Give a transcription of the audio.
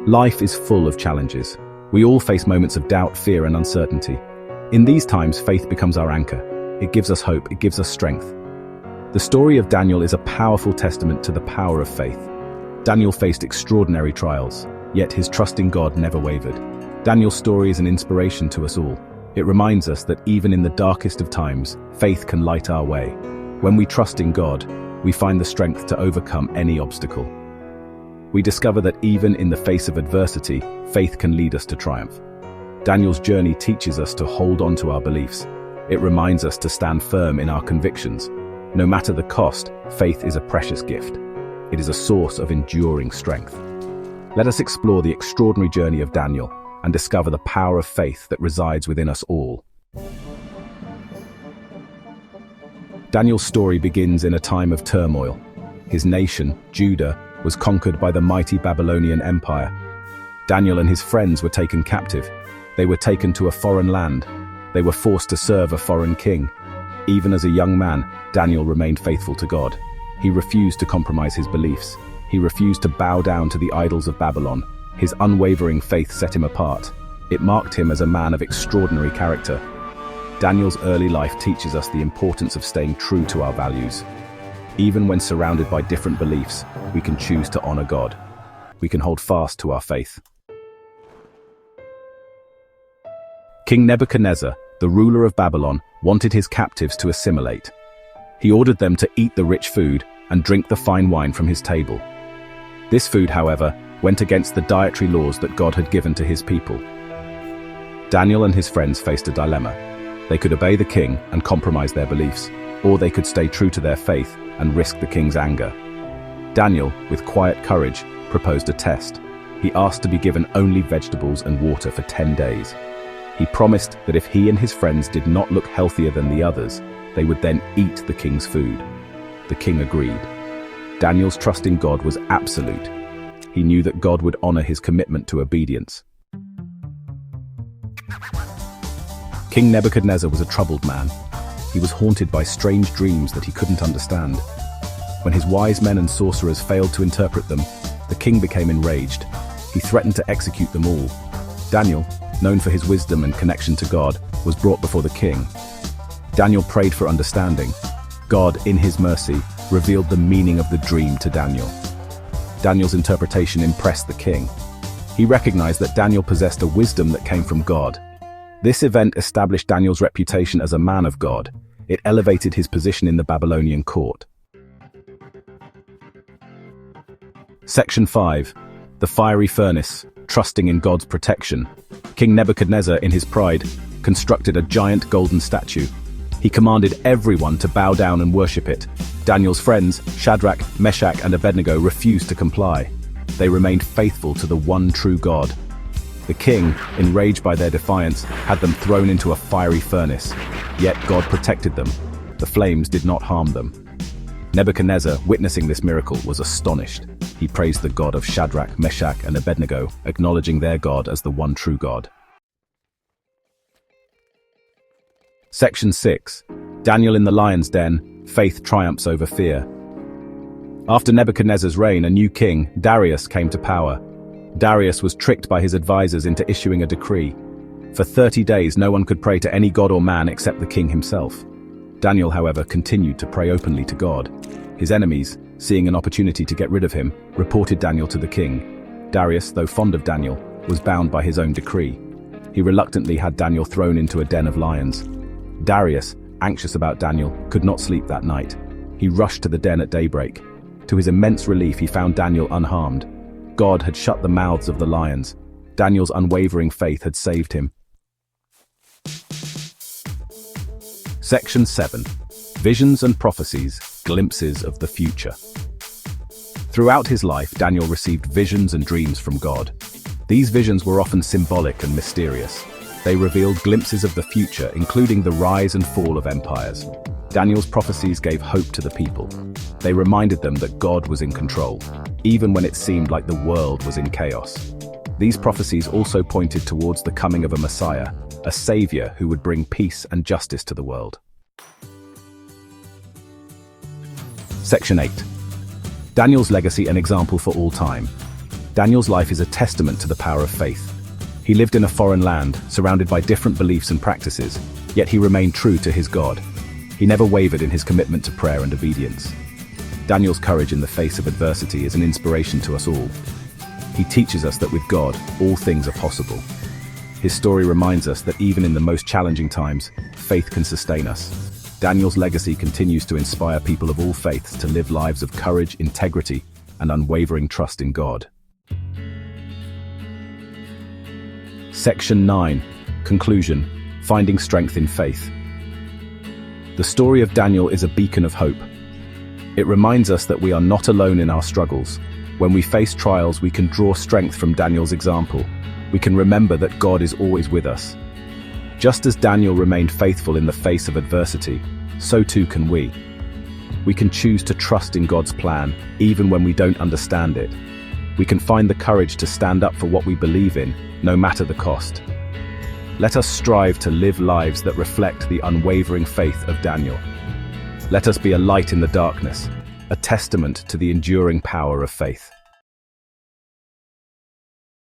Life is full of challenges. We all face moments of doubt, fear, and uncertainty. In these times, faith becomes our anchor. It gives us hope, it gives us strength. The story of Daniel is a powerful testament to the power of faith. Daniel faced extraordinary trials, yet his trust in God never wavered. Daniel's story is an inspiration to us all. It reminds us that even in the darkest of times, faith can light our way. When we trust in God, we find the strength to overcome any obstacle. We discover that even in the face of adversity, faith can lead us to triumph. Daniel's journey teaches us to hold on to our beliefs. It reminds us to stand firm in our convictions. No matter the cost, faith is a precious gift. It is a source of enduring strength. Let us explore the extraordinary journey of Daniel and discover the power of faith that resides within us all. Daniel's story begins in a time of turmoil. His nation, Judah, was conquered by the mighty Babylonian Empire. Daniel and his friends were taken captive. They were taken to a foreign land. They were forced to serve a foreign king. Even as a young man, Daniel remained faithful to God. He refused to compromise his beliefs. He refused to bow down to the idols of Babylon. His unwavering faith set him apart. It marked him as a man of extraordinary character. Daniel's early life teaches us the importance of staying true to our values. Even when surrounded by different beliefs, we can choose to honor God. We can hold fast to our faith. King Nebuchadnezzar, the ruler of Babylon, wanted his captives to assimilate. He ordered them to eat the rich food and drink the fine wine from his table. This food, however, went against the dietary laws that God had given to his people. Daniel and his friends faced a dilemma. They could obey the king and compromise their beliefs, or they could stay true to their faith and risk the king's anger. Daniel, with quiet courage, proposed a test. He asked to be given only vegetables and water for 10 days. He promised that if he and his friends did not look healthier than the others, they would then eat the king's food. The king agreed. Daniel's trust in God was absolute. He knew that God would honor his commitment to obedience. King Nebuchadnezzar was a troubled man. He was haunted by strange dreams that he couldn't understand. When his wise men and sorcerers failed to interpret them, the king became enraged. He threatened to execute them all. Daniel, known for his wisdom and connection to God, was brought before the king. Daniel prayed for understanding. God, in his mercy, revealed the meaning of the dream to Daniel. Daniel's interpretation impressed the king. He recognized that Daniel possessed a wisdom that came from God. This event established Daniel's reputation as a man of God. It elevated his position in the Babylonian court. Section 5. The Fiery Furnace, Trusting in God's Protection. King Nebuchadnezzar, in his pride, constructed a giant golden statue. He commanded everyone to bow down and worship it. Daniel's friends, Shadrach, Meshach, and Abednego, refused to comply. They remained faithful to the one true God. The king, enraged by their defiance, had them thrown into a fiery furnace. Yet God protected them. The flames did not harm them. Nebuchadnezzar, witnessing this miracle, was astonished. He praised the God of Shadrach, Meshach, and Abednego, acknowledging their God as the one true God. Section 6. Daniel in the lion's den, faith triumphs over fear. After Nebuchadnezzar's reign, a new king, Darius, came to power. Darius was tricked by his advisors into issuing a decree. For 30 days, no one could pray to any god or man except the king himself. Daniel, however, continued to pray openly to God. His enemies, seeing an opportunity to get rid of him, reported Daniel to the king. Darius, though fond of Daniel, was bound by his own decree. He reluctantly had Daniel thrown into a den of lions. Darius, anxious about Daniel, could not sleep that night. He rushed to the den at daybreak. To his immense relief, he found Daniel unharmed. God had shut the mouths of the lions. Daniel's unwavering faith had saved him. Section 7. Visions and Prophecies, Glimpses of the Future. Throughout his life, Daniel received visions and dreams from God. These visions were often symbolic and mysterious. They revealed glimpses of the future, including the rise and fall of empires. Daniel's prophecies gave hope to the people. They reminded them that God was in control, even when it seemed like the world was in chaos. These prophecies also pointed towards the coming of a Messiah, a savior who would bring peace and justice to the world. Section 8. Daniel's legacy, an example for all time. Daniel's life is a testament to the power of faith. He lived in a foreign land, surrounded by different beliefs and practices, yet he remained true to his God. He never wavered in his commitment to prayer and obedience. Daniel's courage in the face of adversity is an inspiration to us all. He teaches us that with God, all things are possible. His story reminds us that even in the most challenging times, faith can sustain us. Daniel's legacy continues to inspire people of all faiths to live lives of courage, integrity, and unwavering trust in God. Section 9. Conclusion. Finding strength in faith. The story of Daniel is a beacon of hope. It reminds us that we are not alone in our struggles. When we face trials, we can draw strength from Daniel's example. We can remember that God is always with us. Just as Daniel remained faithful in the face of adversity, so too can we. We can choose to trust in God's plan, even when we don't understand it. We can find the courage to stand up for what we believe in, no matter the cost. Let us strive to live lives that reflect the unwavering faith of Daniel. Let us be a light in the darkness, a testament to the enduring power of faith.